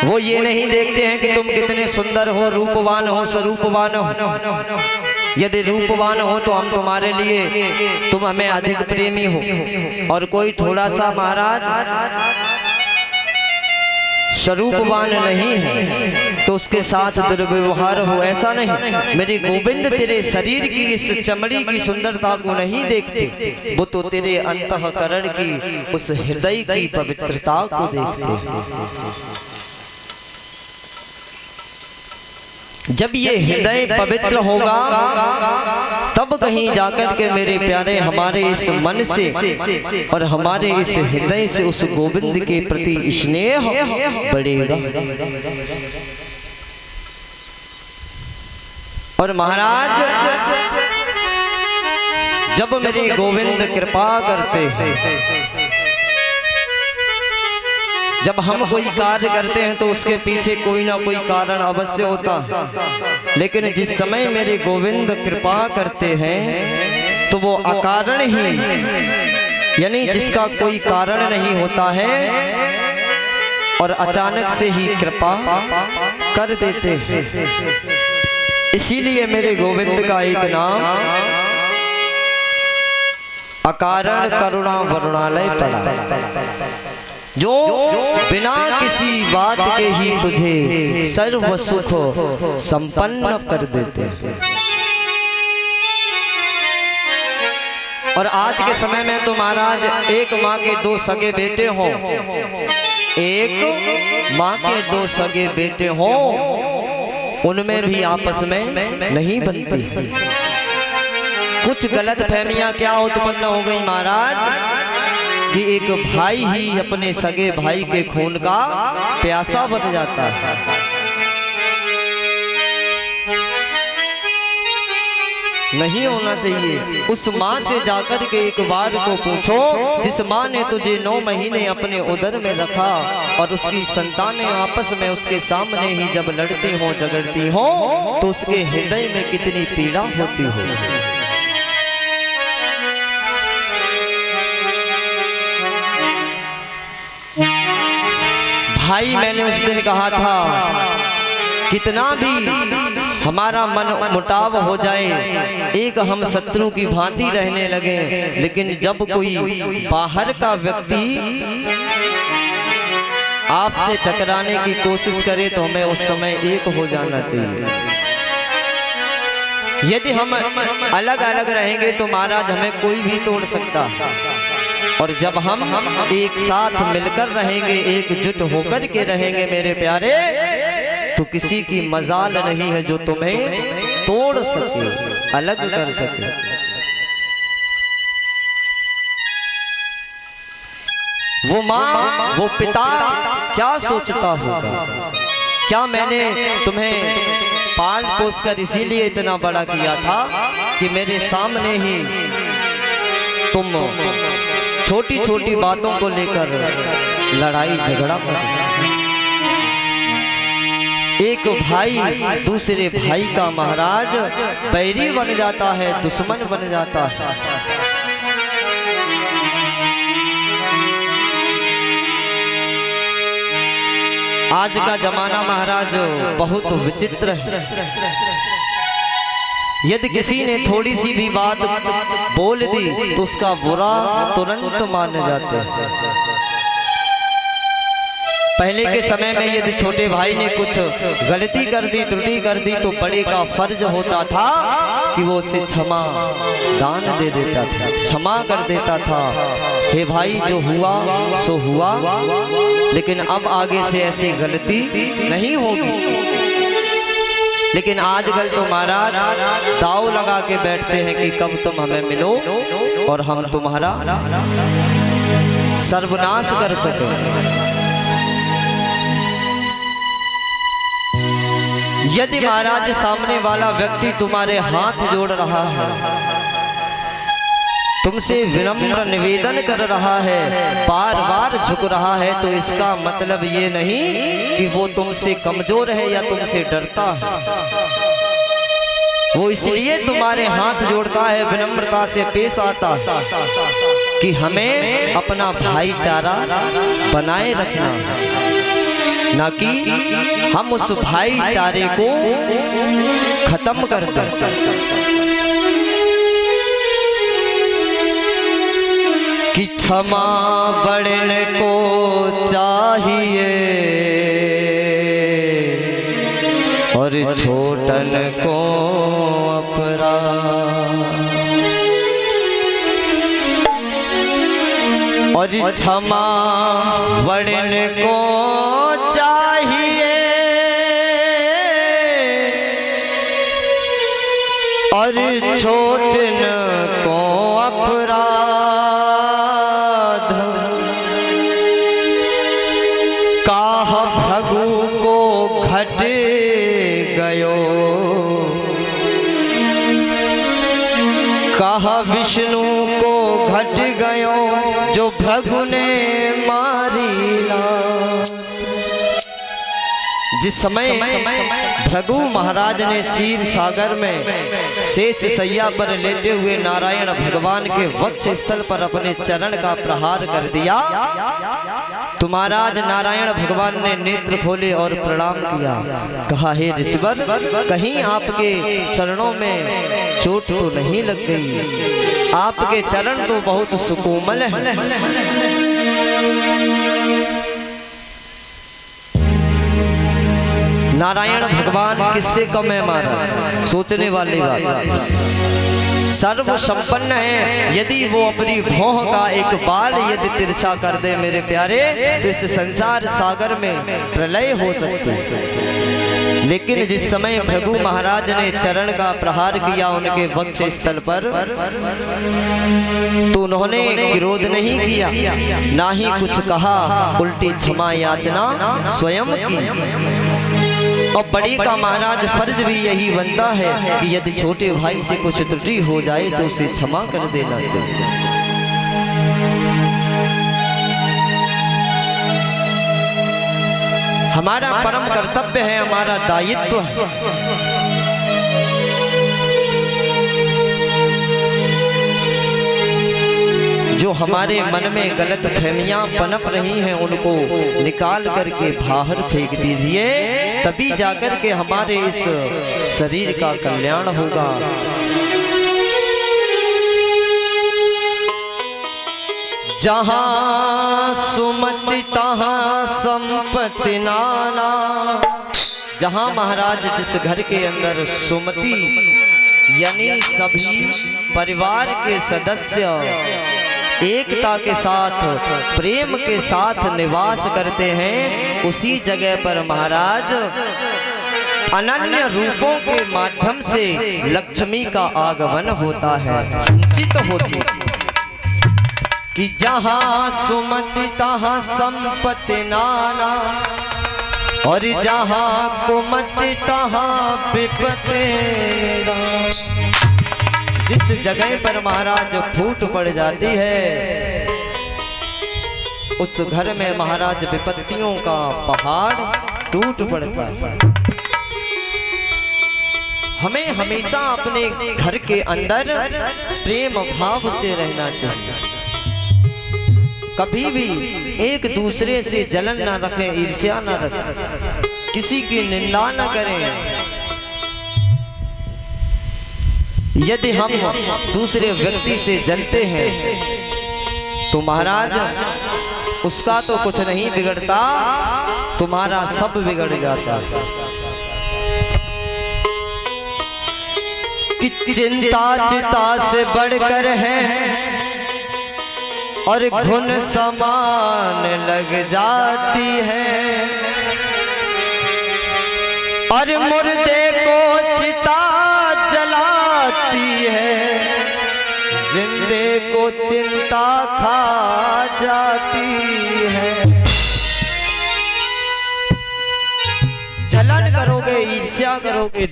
वो ये नहीं देखते हैं कि तुम कितने सुंदर हो, रूपवान हो, स्वरूपवान हो। यदि रूपवान हो तो हम तुम्हारे लिए, तुम हमें अधिक प्रेमी हो, और कोई थोड़ा सा महाराज स्वरूपवान नहीं है तो उसके साथ दुर्व्यवहार हो, ऐसा नहीं। मेरे गोविंद तेरे शरीर की इस चमड़ी की सुंदरता को नहीं देखते, वो तो तेरे अंतःकरण की उस हृदय की पवित्रता को देखते हैं। जब ये हृदय पवित्र होगा तब कहीं जाकर के मेरे प्यारे हमारे इस मन से और हमारे इस हृदय से उस गोविंद के प्रति स्नेह बढ़ेगा। और महाराज जब मेरे गोविंद कृपा करते हैं, जब हम कोई कार्य करते हैं तो उसके पीछे कोई ना कोई कारण अवश्य होता है, लेकिन जिस समय मेरे गोविंद कृपा करते हैं तो वो अकारण ही, यानी जिसका कोई कारण नहीं होता है और अचानक से ही कृपा कर देते हैं। इसीलिए मेरे गोविंद का एक नाम अकारण करुणा वरुणालय पड़ा, जो बिना किसी बात के ही तुझे सर्व सुख संपन्न कर देते हैं। और आज के समय में तो महाराज एक माँ के दो सगे बेटे हों, एक माँ के दो सगे बेटे हों, उनमें भी आपस में नहीं बनती। कुछ गलत फहमियां क्या उत्पन्न हो गई महाराज कि एक भाई ही अपने सगे भाई के खून का प्यासा बन जाता है। नहीं होना चाहिए। उस माँ से जाकर के एक बार को पूछो जिस माँ ने तुझे 9 महीने अपने उदर में रखा और उसकी संतानें आपस में उसके सामने ही जब लड़ती हो झगड़ती हो तो उसके हृदय में कितनी पीड़ा होती हो। भाई मैंने उस दिन कहा था कितना भी हमारा मन मुटाव हो जाए, एक हम शत्रु की भांति रहने लगे, लेकिन जब कोई बाहर का व्यक्ति आपसे टकराने की कोशिश करे तो हमें उस समय एक हो जाना चाहिए। यदि हम अलग अलग रहेंगे तो महाराज हमें कोई भी तोड़ सकता है, और जब हम एक साथ मिलकर रहेंगे, एकजुट होकर के रहेंगे मेरे प्यारे, तो किसी की मजाल नहीं है जो तुम्हें तोड़ सके, अलग कर सके। वो माँ वो पिता क्या सोचता होगा, क्या मैंने तुम्हें पाल पोस कर इसीलिए इतना बड़ा किया था कि मेरे सामने ही तुम छोटी छोटी बातों को लेकर लड़ाई झगड़ा कर। एक भाई दूसरे भाई का महाराज बैरी बन जाता है, दुश्मन बन जाता है। आज का जमाना महाराज बहुत विचित्र है। यदि किसी ने थोड़ी सी भी बात बोल दी तो उसका बुरा तुरंत मान जाते हैं। पहले के समय में यदि छोटे भाई ने कुछ गलती कर दी, त्रुटि कर दी, तो बड़े का फर्ज होता था कि वो उसे क्षमा दान दे देता था, क्षमा कर देता था। हे भाई जो हुआ सो हुआ, लेकिन अब आगे से ऐसी गलती नहीं होगी। लेकिन आजकल तो महाराज दाव लगा के बैठते हैं कि कब तुम हमें मिलो और हम तुम्हारा सर्वनाश कर सके। यदि महाराज सामने वाला व्यक्ति तुम्हारे हाथ जोड़ रहा है, तुमसे विनम्र निवेदन कर रहा है, बार बार झुक रहा है, तो इसका मतलब ये नहीं कि वो तुमसे कमजोर है या तुमसे डरता है। वो इसलिए तुम्हारे हाथ जोड़ता है, विनम्रता से पेश आता है कि हमें अपना भाईचारा बनाए रखना है। ना कि हम उस भाईचारे को खत्म कर दें। कि क्षमा बढ़ने को चाहिए और छोटन को अपराध, और क्षमा बढ़ने को चाहिए और छोटन को अपराध। काह भृगु को घट गयो, कहा विष्णु को घट गयो जो भृगु ने मारीला। जिस समय भृगु महाराज ने क्षीर सागर में शेष सैया पर लेटे हुए नारायण भगवान के वक्ष स्थल पर अपने चरण का प्रहार कर दिया, तो महाराज नारायण भगवान ने नेत्र खोले और प्रणाम किया। कहा, हे ऋषिवर, कहीं आपके चरणों में चोट तो नहीं लग गई? आपके चरण तो बहुत सुकोमल हैं। नारायण भगवान किससे कम है महाराज? सोचने वाली बात। सर्व संपन्न है। यदि वो अपनी भौं का एक बाल यदि तिरछा कर दे मेरे प्यारे, तो इस संसार सागर में प्रलय हो सकती है। लेकिन जिस समय भृगु महाराज ने चरण का प्रहार किया उनके वक्ष स्थल पर, तो उन्होंने क्रोध नहीं किया, ना ही कुछ कहा, उल्टी क्षमा याचना स्वयं की। और बड़ी का महाराज फर्ज भी यही बनता है कि यदि छोटे भाई से कुछ त्रुटि हो जाए तो उसे क्षमा कर देना चाहिए। हमारा परम कर्तव्य है, हमारा दायित्व है। जो हमारे मन में गलत फहमियां पनप रही हैं उनको निकाल करके बाहर फेंक दीजिए, तभी जाकर के हमारे इस शरीर का कल्याण होगा। जहां सुमति तहां संपत्ति नाना। जहां महाराज जिस घर के अंदर सुमति यानी सभी परिवार के सदस्य एकता के साथ प्रेम के साथ निवास करते हैं, उसी जगह पर महाराज अनन्य रूपों के माध्यम से लक्ष्मी का आगमन होता है, संचित होती है। कि जहां सुमति तहां संपत्ति नाना, और जहां कुमति तहां विपत्ति। जिस जगह पर महाराज फूट पड़ जाती है, उस घर में महाराज विपत्तियों का पहाड़ टूट पड़ता है। हमें हमेशा अपने घर के अंदर प्रेम भाव से रहना चाहिए। कभी भी एक दूसरे से जलन ना रखें, ईर्ष्या ना रखें, किसी की निंदा ना करें। यदि हम दूसरे व्यक्ति से जलते हैं तो महाराज उसका तो कुछ नहीं बिगड़ता, तुम्हारा सब बिगड़ जाता। कि चिंता चिता से बढ़कर है और घुन समान लग जाती है, और मुर्दे को चिता जलाती है, जिंदे को चिंता खा जाती है। जलन करोगे, ईर्ष्या करोगे,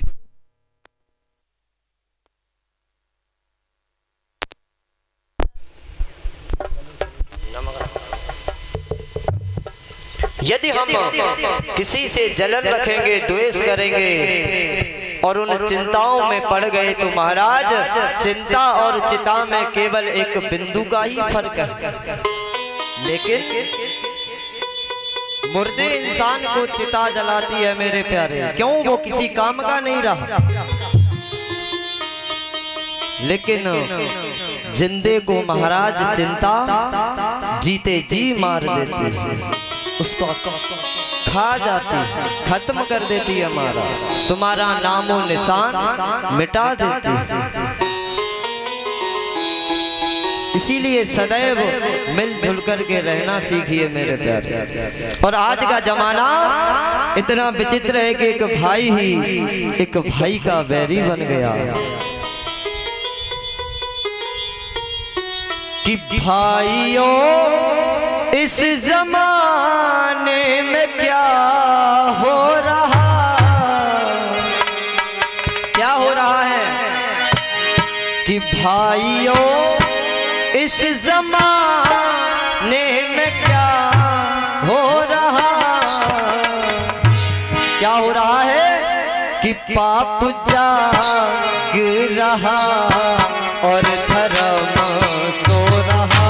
यदि हम किसी से जलन रखेंगे, द्वेष करेंगे और उन चिंताओं में पड़ गए, तो महाराज चिंता और चिता में केवल एक बिंदु का ही फर्क है। लेकिन मुर्दे इंसान को चिता जलाती है मेरे प्यारे, क्यों? वो किसी काम का नहीं रहा। लेकिन जिंदे को महाराज चिंता जीते जी मार देती है, उसको खा जाती है, खत्म कर देती है, हमारा तुम्हारा नामो निशान मिटा देती है। इसीलिए सदैव मिलजुल करके रहना सीखिए मेरे प्यारे। और आज का जमाना इतना विचित्र है कि एक भाई ही एक भाई का बैरी बन गया कि भाइयों इस जमाने में क्या हो रहा है कि भाइयों इस जमाने में क्या हो रहा है कि पाप जाग रहा और धर्म सो रहा,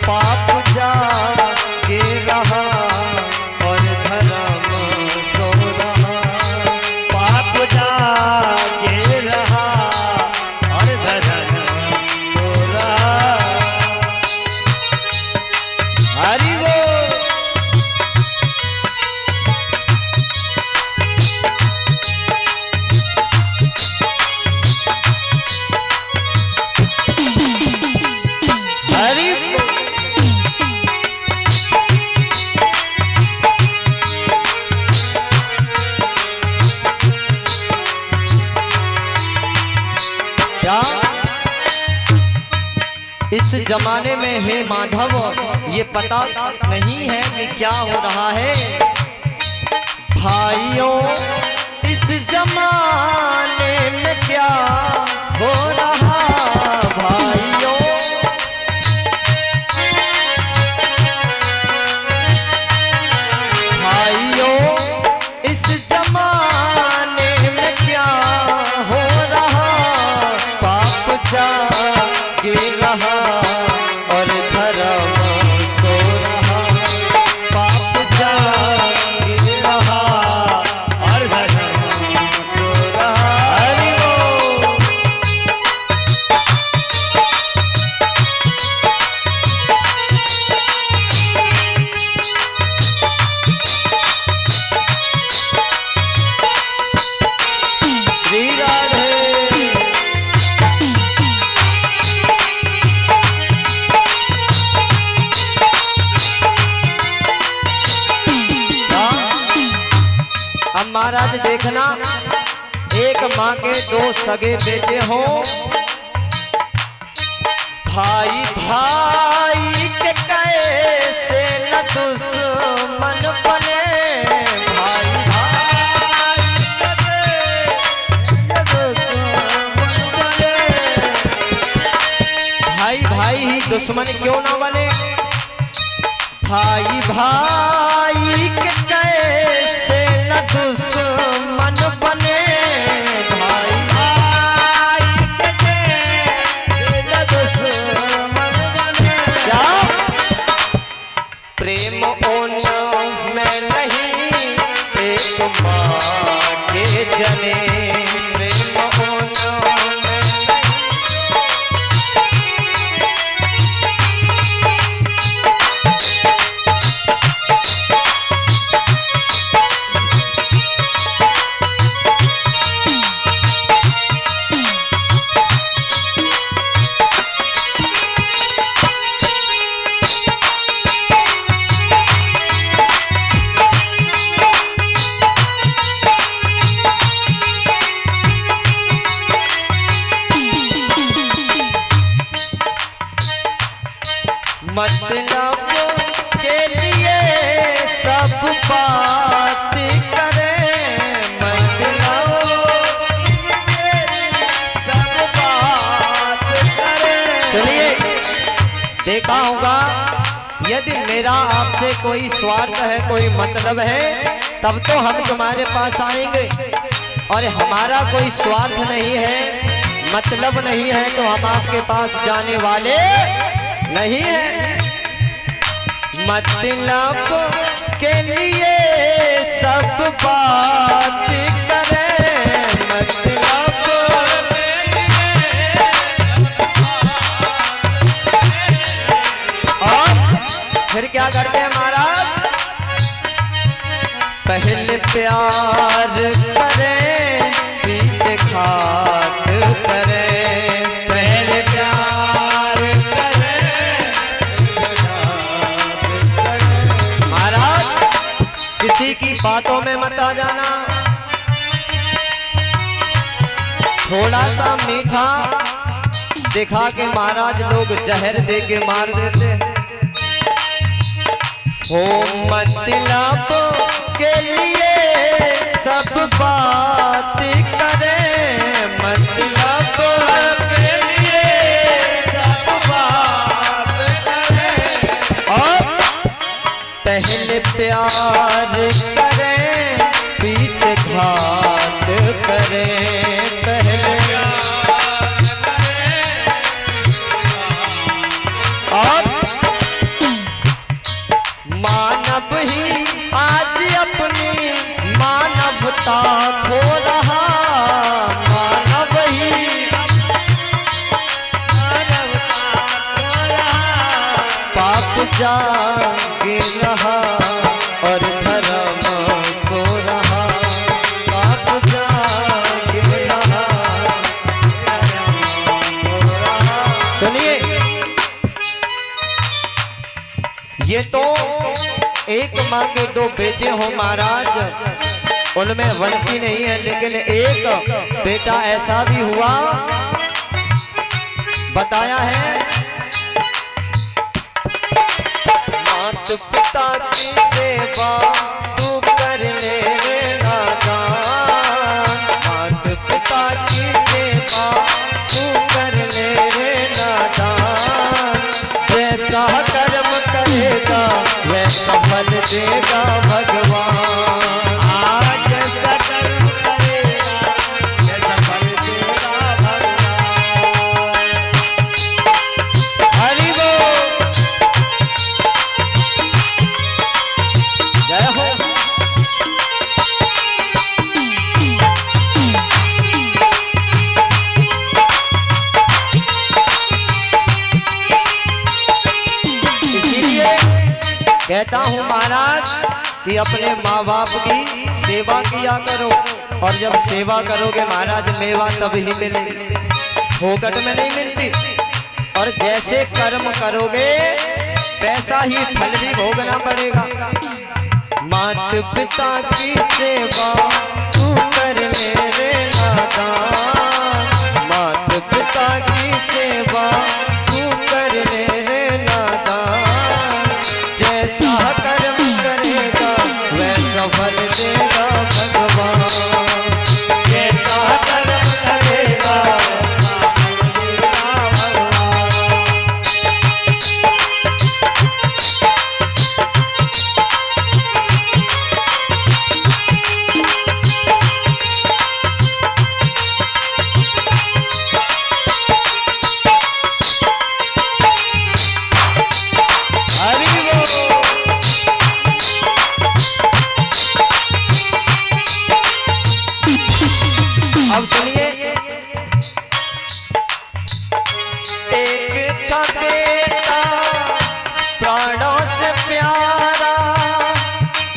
पाप जाग रहा और धर्म सो रहा, पाप जाग रहा और धर्म सो रहा। हरि बोल। इस जमाने में हे माधव ये पता नहीं है कि क्या हो रहा है। भाइयों इस जमाने में क्या हो रहा, भाइयों भाइयों इस जमाने में क्या हो रहा, पाप जाग रहा और धर्म सो रहा, पाप जाग रहा और धर्म सो रहा। हरि बोल। श्री राधे। अब महाराज देखना, एक माँ के दो सगे बेटे हो, भाई भाई के कैसे न दुश्मन बने, भाई भाई ही दुश्मन क्यों ना बने, भाई भाई के कैसे न दुश्मन बने, भाई भाई के कैसे न दुश्मन बने। क्या प्रेम उन में नहीं एक माँ के जने, प्रेम उन में मतलब के लिए सब बात करें, मतलब सब बात करें। चलिए देखा होगा, यदि मेरा आपसे कोई स्वार्थ है, कोई मतलब है, तब तो हम तुम्हारे पास आएंगे, और हमारा कोई स्वार्थ नहीं है, मतलब नहीं है, तो हम आपके पास जाने वाले नहीं है। मतलब के लिए सब बात करे मतलब और फिर क्या करते हैं महाराज? पहले प्यार करें पीछे घात करें, पहले प्यार करें महाराज किसी की बातों में मत आ जाना। थोड़ा सा मीठा दिखा के महाराज लोग जहर दे के मार देते हैं। हो मतलब के लिए सब बात करें मतलब के लिए सब बात करें और पहले प्यार करें पीछे घात करें, पहले और मानव ही आज अपनी मानवता खो रहा, मानव ही पाप जाग रहा और धर्म सो रहा, पाप जाग रहा। सुनिए, ये तो एक माँ के दो बेटे हो महाराज, उनमें बनती नहीं है, लेकिन एक बेटा ऐसा भी हुआ बताया है। मात पिता की सेवा तू कर ले रे नादान, मात पिता की सेवा तू कर ले रे नादान, जैसा कर्म करेगा वैसा फल देगा भगवान। आज जैसा कर्म करेगा वैसा फल देगा भगवान। हरि बोल, जय हो। इसीलिए कहता हूँ महाराज कि अपने माँ बाप की सेवा किया करो, और जब सेवा करोगे महाराज मेवा तब ही मिलेगी, फोकट में नहीं मिलती। और जैसे कर्म करोगे वैसा ही फल भी भोगना पड़ेगा। मात पिता की सेवा तू कर ले रे नादान, मात पिता की सेवा तू कर ले रे नादान, जैसा कर्म करेगा वैसा फल देगा भगवान, जैसा कर्म करेगा वैसा फल देगा भगवान। हरि बोल। अब सुनिए, एक था बेटा प्राणों से प्यारा,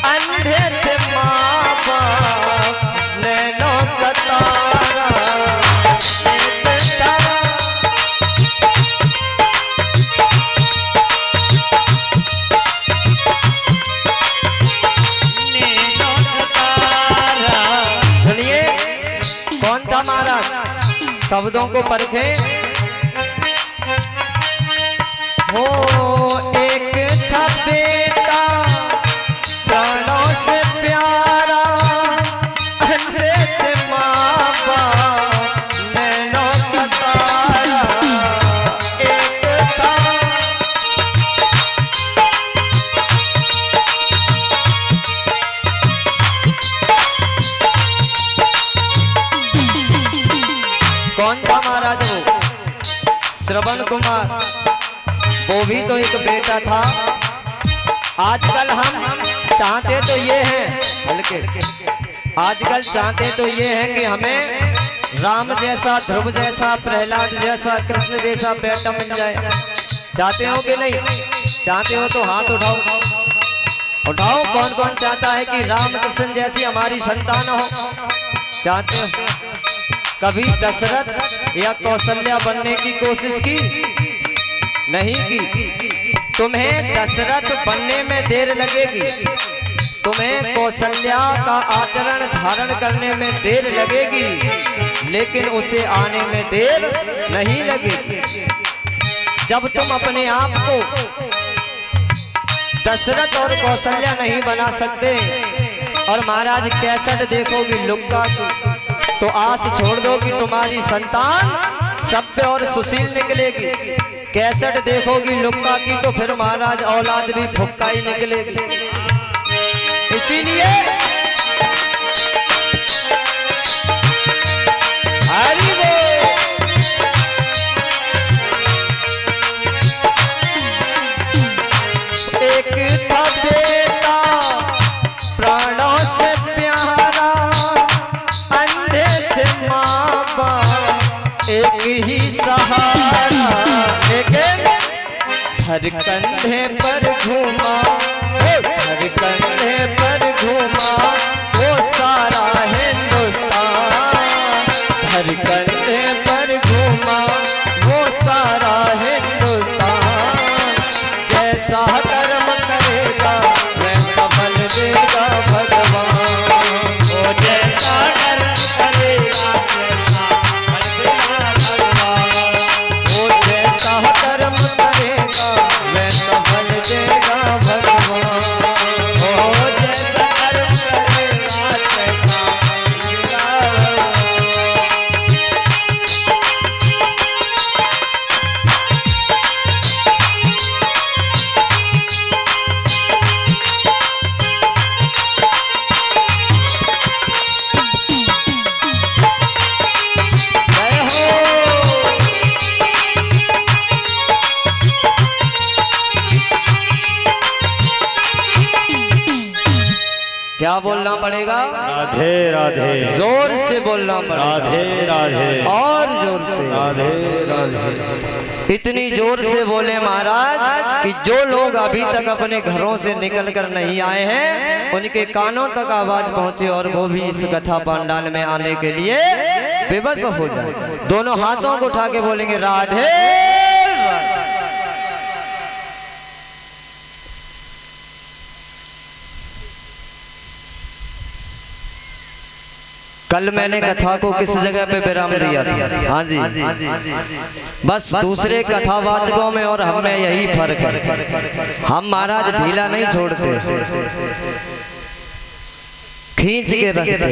अंधे थे माँ बाप नैनों का तारा, एक था नैनों का तारा। सुनिए, कौन था महाराज? शब्दों को परखे। हो एक था बेटा प्राणों से प्यारा, अंधे थे माँ बाप नैनों का तारा, एक था कौन था महाराज? वो श्रवण कुमार, वो भी तो एक बेटा था। आजकल हम चाहते तो ये हैं, बल्कि आजकल चाहते तो ये हैं कि हमें राम जैसा, ध्रुव जैसा, प्रहलाद जैसा, कृष्ण जैसा बेटा मिल जाए। चाहते हो कि नहीं? चाहते हो तो हाथ उठाओ, उठाओ। कौन कौन चाहता है कि राम कृष्ण जैसी हमारी संतान हो? चाहते हो? कभी दशरथ या कौशल्या बनने की कोशिश की? नहीं की। तुम्हें दशरथ बनने में देर लगेगी, तुम्हें कौशल्या का आचरण धारण करने में देर लगेगी, लेकिन उसे आने में देर नहीं लगेगी। जब तुम अपने आप को दशरथ और कौशल्या नहीं बना सकते और महाराज कैसेट देखोगी लुक्का की, तो आस छोड़ दो कि तुम्हारी संतान सभ्य और सुशील निकलेगी। कैसेट देखोगी लुक्का की तो फिर महाराज औलाद भी फुक्का ही निकलेगी। इसीलिए हरि बोल। एक था बेटा प्राणों से प्यारा, अंधे थे माँ बाप एक ही सहारा, लेकिन हर कंधे पर घूमा, हर कंधे पर घूमा वो सारा हिंदुस्तान, हर कंधे पर घूमा वो सारा हिंदुस्तान। जैसा कर्म करेगा वैसा फल देगा भगवान, वो जैसा कर्म करेगा वैसा फल देगा भगवान। वो जैसा कर्म करेगा वैसा फल देगा भगवान। वो जैसा कर्म करेगा वैसा फल देगा भगवान। जय हो। क्या बोलना पड़ेगा? राधे राधे, जोर से बोलना पड़ेगा, राधे राधे, और जोर से, राधे राधे। इतनी जोर से बोले महाराज कि जो लोग अभी तक अपने घरों से निकल कर नहीं आए हैं उनके कानों तक आवाज पहुंचे और वो भी इस कथा पंडाल में आने के लिए विवश हो जाए। दोनों हाथों को उठा के बोलेंगे राधे राधे। कल मैंने कथा को किस जगह पे विराम दिया था? हाँ जी, बस दूसरे कथावाचकों में और हम में यही फर्क है। हम महाराज ढीला नहीं छोड़ते, खींच के रखते।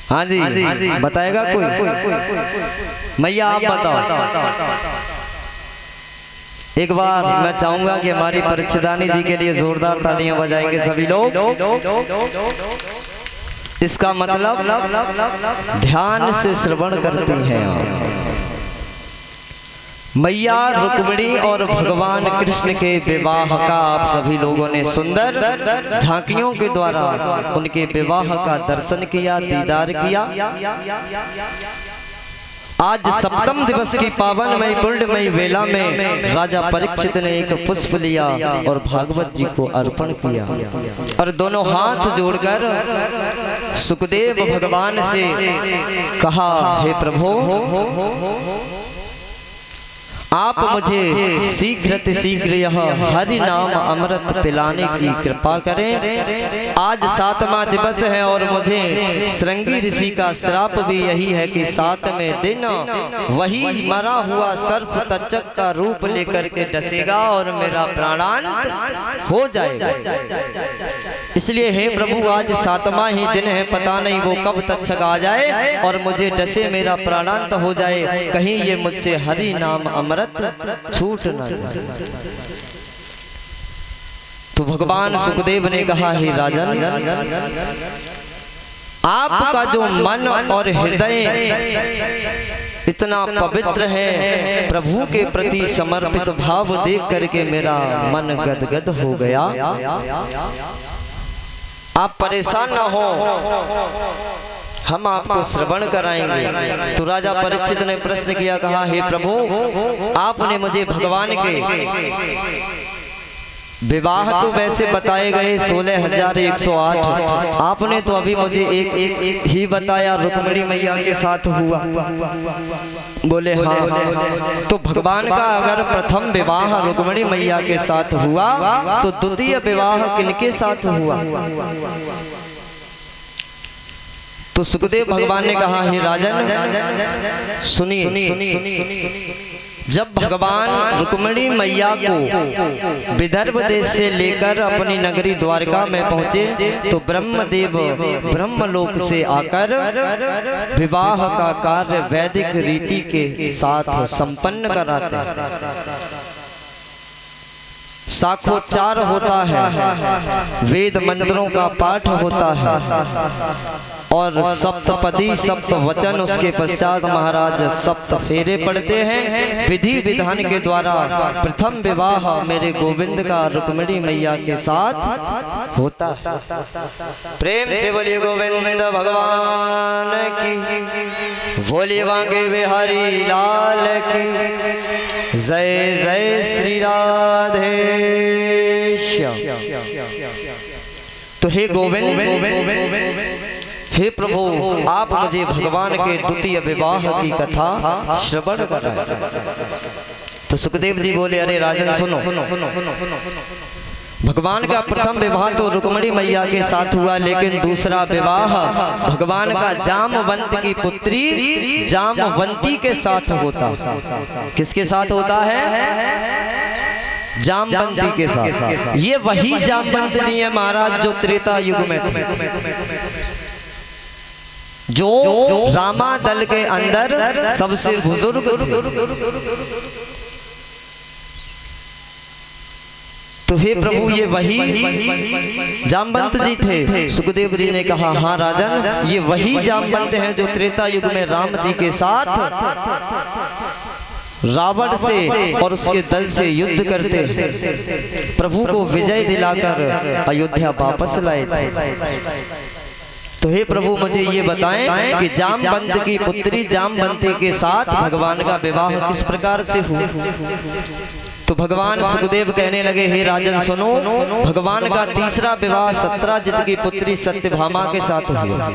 हाँ जी, बताएगा कोई? मैया आप बताओ। एक बार मैं चाहूंगा कि हमारी परीक्षितानी जी के लिए जोरदार तालियां बजाएंगे सभी लोग। इसका मतलब ध्यान से श्रवण करती हैं आप। मैया रुक्मिणी और भगवान कृष्ण के विवाह का आप सभी लोगों ने सुंदर झांकियों के द्वारा उनके विवाह का दर्शन किया, दीदार किया। आज सप्तम दिवस की पावनमयी पुण्यमयी वेला में राजा परीक्षित ने एक पुष्प लिया और भागवत जी को अर्पण किया और दोनों हाथ जोड़कर सुखदेव भगवान से कहा, हे प्रभु आप मुझे शीघ्र यह हरि नाम अमृत पिलाने की कृपा करें। आज 7वां दिवस है और मुझे श्रृंगी ऋषि का श्राप भी यही है कि 7वें दिन वही मरा हुआ सर्प तक्षक का रूप लेकर के डसेगा और मेरा प्राणांत हो जाएगा। इसलिए हे प्रभु आज 7वां ही दिन है, पता नहीं वो कब तक्षक आ जाए और मुझे डसे, मेरा प्राणांत हो जाए, कहीं ये मुझसे हरि नाम अमृत छूट ना जाए। तो भगवान सुखदेव ने कहा, हे राजन आपका जो मन और हृदय इतना पवित्र है, प्रभु के प्रति समर्पित भाव देख करके मेरा मन गदगद हो गया। आप परेशान ना हो, हम आपको श्रवण कराएंगे। तो राजा परीक्षित ने प्रश्न किया, कहा हे प्रभु, आपने मुझे भगवान के विवाह तो वैसे बताए गए 16,108, आपने तो अभी मुझे एक ही बताया, रुक्मिणी मैया के साथ हुआ। बोले हाँ, तो भगवान का अगर प्रथम विवाह रुक्मिणी मैया के साथ हुआ तो द्वितीय विवाह किनके साथ हुआ? तो सुखदेव भगवान ने कहा, हे राजन सुनिए, जब भगवान रुक्मिणी मैया को विदर्भ देश से लेकर अपनी नगरी द्वारका में पहुंचे तो ब्रह्मदेव ब्रह्मलोक से आकर विवाह का कार्य वैदिक रीति के साथ संपन्न कराते। साखोच्चार होता है, वेद मंत्रों का पाठ होता है और सप्तपदी सप्तवचन, उसके पश्चात महाराज सप्त फेरे पढ़ते हैं। विधि विधान के द्वारा प्रथम विवाह मेरे गोविंद का रुक्मिणी मैया के साथ होता है। प्रेम से बोलिए गोविंद भगवान की, बोलिए बांके बिहारी लाल की जय। जय श्री राधे। तो हे गोविंद, हे प्रभु, आप मुझे भगवान के द्वितीय विवाह की कथा श्रवण कराएं। तो सुखदेव जी बोले, अरे राजन सुनो, भगवान का प्रथम विवाह तो रुक्मिणी मैया के साथ हुआ, लेकिन दूसरा विवाह भगवान का जामवंत की पुत्री जामवंती के साथ होता। किसके साथ होता है? जामवंती के साथ। ये वही जामवंत जी है महाराज जो त्रेता युग में थे, जो रामा दल के अंदर सबसे बुजुर्ग थे। तो हे प्रभु, ये वही जामवंत जी थे। सुखदेव जी ने कहा, हाँ राजन, ये वही जामवंत हैं जो त्रेता युग में राम जी के साथ रावण से और उसके दल से युद्ध करते प्रभु को विजय दिलाकर अयोध्या वापस लाए थे। तो हे प्रभु, मुझे ये बताएं कि जामवंत की पुत्री जामवंती के साथ भगवान का विवाह किस प्रकार से हुआ? तो भगवान सुखदेव कहने लगे, हे राजन सुनो, भगवान का तीसरा विवाह सत्यजित की पुत्री सत्यभामा के साथ हुआ।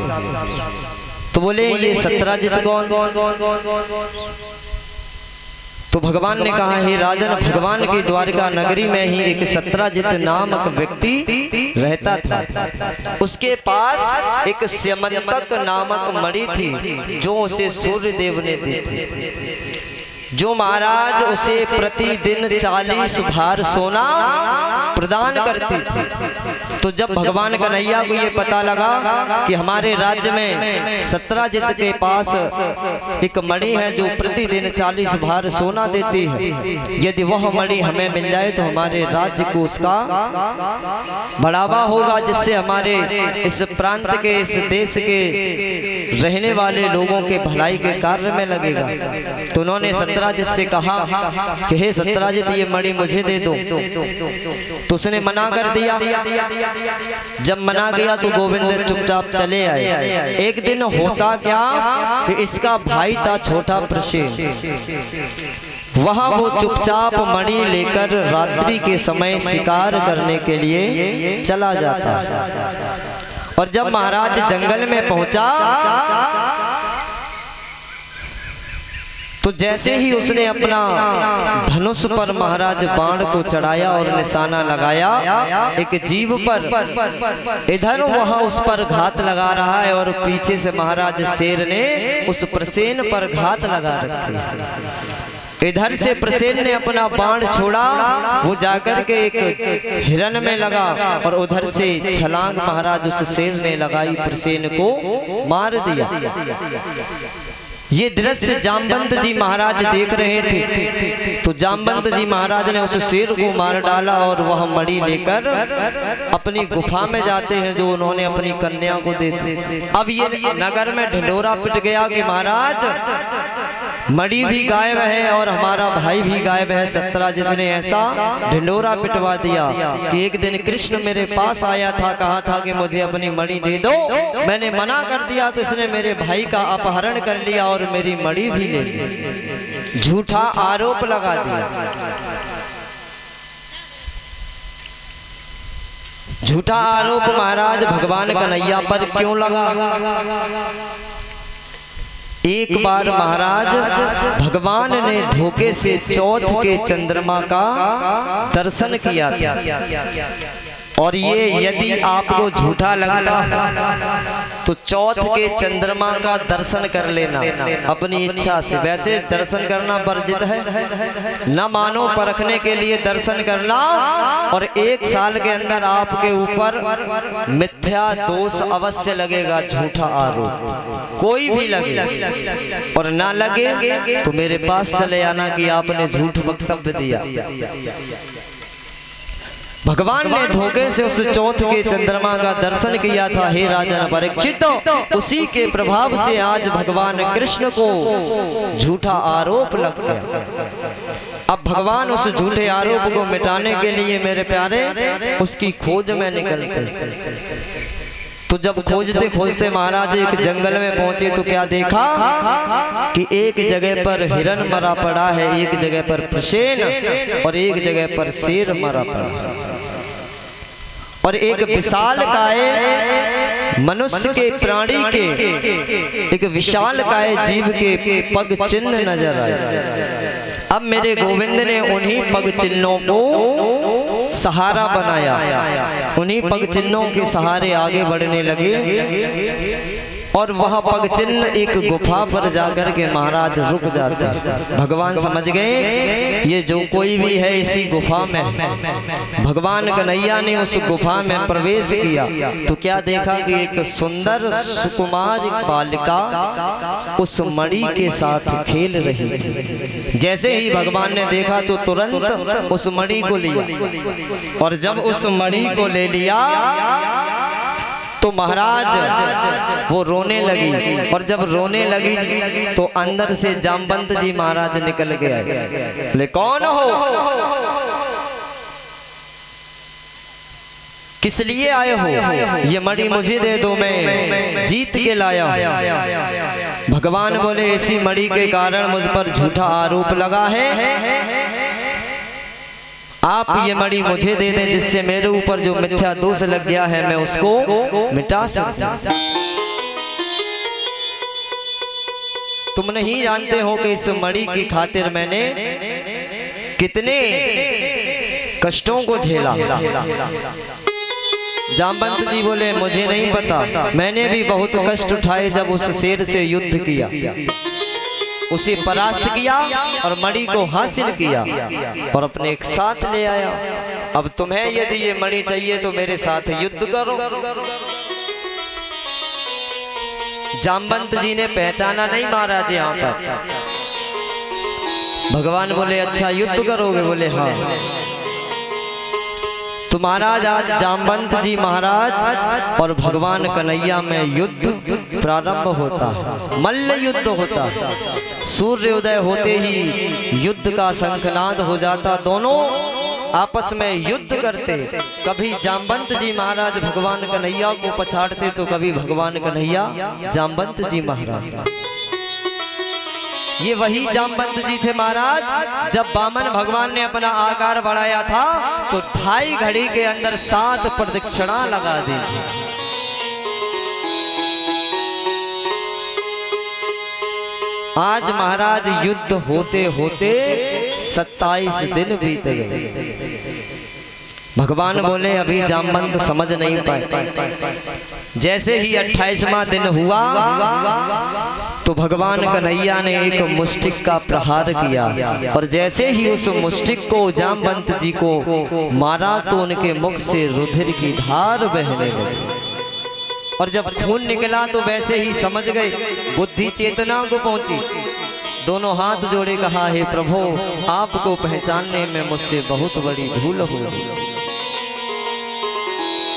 तो बोले, ये सत्यजित कौन? तो भगवान ने कहा, हे राजन, भगवान की द्वारका नगरी में ही एक सत्यजित नामक व्यक्ति रहता था। उसके पास एक स्यमंतक नामक मणि थी जो उसे सूर्य देव ने दी थी, जो महाराज उसे प्रतिदिन 40 भार सोना प्रदान करती थी। तो जब भगवान कन्हैया को ये पता लगा कि हमारे राज्य में सत्यजित के पास एक मणि है जो प्रतिदिन 40 भार सोना देती है, यदि वह मणि हमें मिल जाए तो हमारे राज्य को उसका बढ़ावा होगा, जिससे हमारे इस प्रांत के, इस देश के रहने वाले लोगों के भलाई के कार्य में लगेगा। तो उन्होंने सत्यजित से कहा कि हे सत्यजित, ये मणि मुझे दे दो। तो उसने मना कर दिया। जब मना किया तो गोविंद चुपचाप चले आए। एक दिन होता क्या कि इसका भाई था छोटा प्रसेन, वहां वो चुपचाप मणि लेकर रात्रि के समय शिकार करने के लिए चला जाता। और जब महाराज जंगल में पहुंचा तो जैसे ही उसने अपना धनुष पर महाराज बाण को चढ़ाया और निशाना लगाया, एक जीव पर इधर वहां उस पर घात लगा रहा है और पीछे से महाराज शेर ने उस प्रसेन पर घात लगा रखी। इधर से प्रसेन ने अपना बाण छोड़ा, वो जाकर के एक हिरन में लगा और उधर से छलांग महाराज उस शेर ने लगाई, प्रसेन को मार दिया। ये दृश्य जामवंत जी महाराज देख रहे थे। तो जामवंत जी महाराज ने उस शेर को मार डाला और वह मणि लेकर अपनी गुफा में जाते हैं जो उन्होंने अपनी कन्या को दे दी। अब ये नगर में ढिंढोरा पिट गया कि महाराज मणि भी गायब है और हमारा भाई भी गायब है। सत्यराजित ने ऐसा ढिंढोरा पिटवा दिया कि एक दिन कृष्ण मेरे पास आया था, कहा था कि मुझे अपनी मणि दे दो। मैंने मना कर दिया तो इसने मेरे भाई का अपहरण कर लिया और मेरी मणि भी ले ली। झूठा आरोप लगा दिया। झूठा आरोप महाराज भगवान कन्हैया पर क्यों लगा? एक बार महाराज भगवान ने धोखे से चौथ के चंद्रमा का दर्शन किया था। और ये यदि आपको झूठा लगता है तो चौथ के चंद्रमा का दर्शन कर लेना अपनी इच्छा से। वैसे दर्शन करना वर्जित है, न मानो परखने के लिए दर्शन करना। और 1 साल के अंदर आपके ऊपर मिथ्या दोष अवश्य लगेगा, झूठा आरोप कोई भी लगे और ना लगे तो मेरे पास चले आना कि आपने झूठ वक्तव्य दिया। भगवान ने धोखे से उस चौथ के चंद्रमा का दर्शन किया था। हे राजन परीक्षित, उसी के प्रभाव से आज भगवान कृष्ण को झूठा आरोप लग गया। अब भगवान उस झूठे आरोप को मिटाने के लिए मेरे प्यारे उसकी खोज में निकलते। तो जब खोजते खोजते महाराज एक जंगल में पहुंचे तो क्या देखा कि एक जगह पर हिरन मरा पड़ा है, एक जगह पर प्रसेन और एक जगह पर शेर मरा पड़ा है। और एक विशाल काय मनुष्य के प्राणी के एक विशाल काय जीव के पग चिन्ह नजर आए। अब मेरे गोविंद ने उन्हीं पग चिन्हों को सहारा बनाया, उन्हीं पग चिन्हों के सहारे आगे बढ़ने लगे। और वह पग चिन्ह एक गुफा पर जाकर के महाराज रुक जाते हैं। भगवान समझ गए ये जो कोई भी है इसी गुफा में। भगवान कन्हैया ने उस गुफा में प्रवेश किया तो क्या देखा कि एक सुंदर सुकुमार बालिका उस मणि के साथ खेल रही थी। जैसे ही भगवान ने देखा तो तुरंत उस मणि को लिया और जब उस मणि को ले लिया तो महाराज वो रोने लगी। और जब रोने लगी तो अंदर से जामवंत जी महाराज निकल के आए। बोले कौन हो, किस लिए आए हो? ये मणि मुझे दे दो, मैं जीत के लाया हूं। भगवान बोले इसी मणि के कारण मुझ पर झूठा आरोप लगा है। आप ये मणि मुझे दे दें जिससे मेरे ऊपर जो मिथ्या दोष लग गया है मैं उसको मिटा सकूं। तुम नहीं जानते हो कि इस मणि की खातिर मैंने कितने कष्टों को झेला। जामवंत जी बोले मुझे नहीं पता, मैंने भी बहुत कष्ट उठाए जब उस शेर से युद्ध किया, उसे परास्त किया और मणि को हासिल किया और अपने एक साथ ले आया। अब तुम्हें यदि ये मणि चाहिए तो मेरे साथ युद्ध करो। जामवंत जी ने पहचाना नहीं महाराज यहाँ पर। भगवान बोले अच्छा युद्ध करोगे? बोले हाँ। तो महाराज आज जामवंत जी महाराज और भगवान कन्हैया में युद्ध प्रारंभ होता है, मल्ल युद्ध होता है। सूर्योदय होते ही युद्ध का शंखनाद हो जाता, दोनों आपस में युद्ध करते। कभी जामवंत जी महाराज भगवान कन्हैया को पछाड़ते तो कभी भगवान कन्हैया जामवंत जी महाराज। ये वही जामवंत जी थे महाराज जब वामन भगवान ने अपना आकार बढ़ाया था तो 2.5 घड़ी के अंदर 7 प्रदक्षिणा लगा दी। आज महाराज युद्ध होते होते 27 दिन बीत गए। भगवान बोले अभी जामवंत समझ नहीं पाए। जैसे ही 28वां दिन हुआ तो भगवान कन्हैया ने एक मुष्टिक का प्रहार किया और जैसे ही उस मुष्टिक को जामवंत जी को मारा तो उनके मुख से रुधिर की धार बहने लगी। और जब खून निकला तो वैसे ही समझ गए, बुद्धि चेतना को पहुंची। दोनों हाथ जोड़े कहा, हे प्रभु, आपको पहचानने में मुझसे बहुत बड़ी भूल हुई,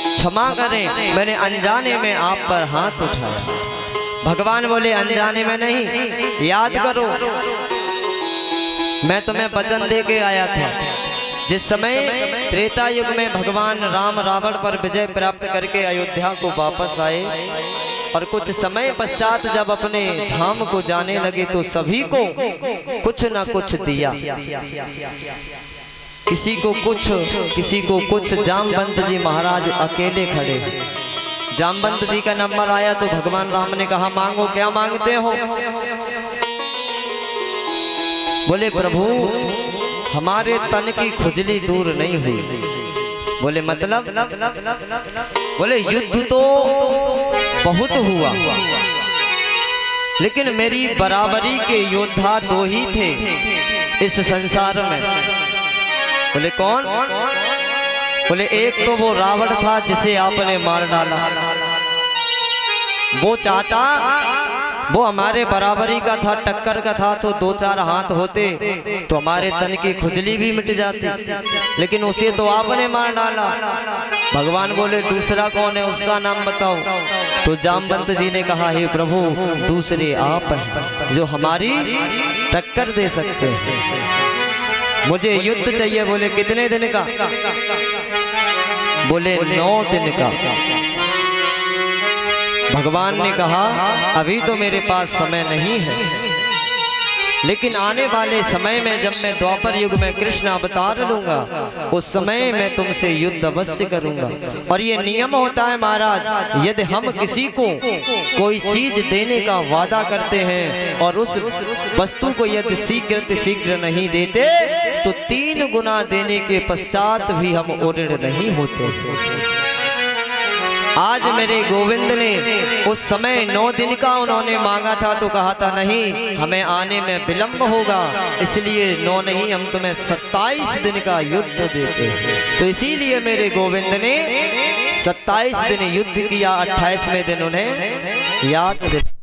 क्षमा करें, मैंने अनजाने में आप पर हाथ उठाया। भगवान बोले, अनजाने में नहीं, याद करो, मैं तुम्हें वचन दे के आया था। जिस समय त्रेता युग में भगवान राम रावण पर विजय प्राप्त करके अयोध्या को वापस आए और कुछ समय पश्चात जब अपने धाम को जाने लगे तो सभी को कुछ न कुछ दिया, किसी को कुछ। जामवंत जी महाराज अकेले खड़े। जामवंत जी का नंबर आया तो भगवान राम ने कहा, मांगो, क्या मांगते हो? बोले, प्रभु, हमारे तन की खुजली दूर नहीं हुई। बोले, मतलब? बोले, युद्ध तो बहुत हुआ, लेकिन मेरी बराबरी के योद्धा 2 ही थे इस संसार में। बोले, कौन? बोले, एक तो वो रावण था जिसे आपने मार डाला, वो चाहता, वो हमारे बराबरी का था, टक्कर का था, तो 2-4 हाथ होते तो हमारे तन की खुजली भी मिट जाती, लेकिन उसे तो आपने मार डाला। भगवान बोले, दूसरा कौन है, उसका नाम बताओ। तो जामवंत जी ने कहा, हे प्रभु, दूसरे आप हैं जो हमारी टक्कर दे सकते हैं, मुझे युद्ध चाहिए। बोले, कितने दिन का? बोले, 9 दिन का। भगवान ने कहा, अभी तो मेरे पास समय नहीं है, लेकिन आने वाले समय में जब मैं द्वापर युग में कृष्ण अवतार लूंगा, उस समय मैं तुमसे युद्ध अवश्य करूंगा। और ये नियम होता है महाराज, यदि हम किसी को कोई चीज देने का वादा करते हैं और उस वस्तु को यदि शीघ्र नहीं देते तो 3 गुना देने के पश्चात भी हम ऋणी नहीं होते। आज मेरे गोविंद ने उस समय 9 दिन का उन्होंने मांगा था तो कहा था, नहीं, हमें आने में विलंब होगा, इसलिए 9 नहीं, हम तुम्हें 27 दिन का युद्ध देते हैं। तो इसीलिए मेरे गोविंद ने 27 दिन युद्ध किया, 28वें दिन उन्हें याद दिलाया।